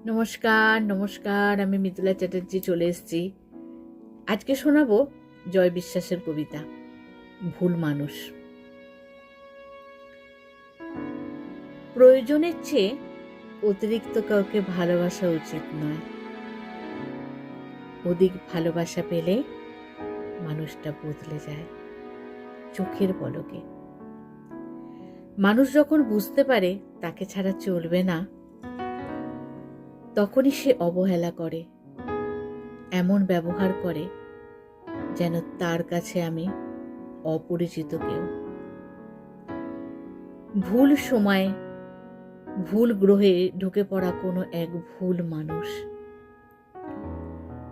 নমস্কার নমস্কার, আমি মিতুলা চ্যাটার্জি চলে এসেছি। আজকে শোনাবো জয় বিশ্বাসের কবিতা ভুল মানুষ। প্রয়োজনের চেয়ে অতিরিক্ত কাউকে ভালোবাসা উচিত নয়। অধিক ভালোবাসা পেলে মানুষটা বদলে যায় চোখের পলকে। মানুষ যখন বুঝতে পারে তাকে ছাড়া চলবে না, তখনই সে অবহেলা করে, এমন ব্যবহার করে যেন তার কাছে আমি অপরিচিত কেউ। ভুল সময়ে ভুল গ্রহে ঢুকে পড়া কোনো এক ভুল মানুষ।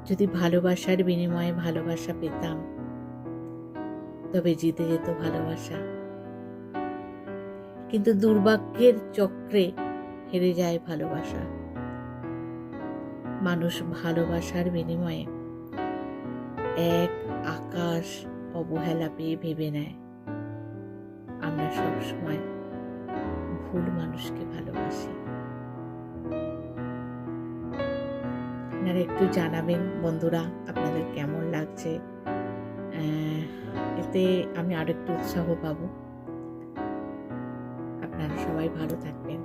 যদি ভালোবাসার বিনিময়ে ভালোবাসা পেতাম, তবে জিতে যেত ভালোবাসা। কিন্তু দুর্ভাগ্যের চক্রে হেরে যায় ভালোবাসা। মানুষ ভালোবাসার বিনিময়ে এক আকাশ অবহেলা পেয়ে ভেবে নেয় আমরা সবসময় ভুল মানুষকে ভালোবাসি। আপনারা একটু জানাবেন বন্ধুরা, আপনাদের কেমন লাগছে। এতে আমি আরেকটু উৎসাহ পাবো। আপনারা সবাই ভালো থাকবেন।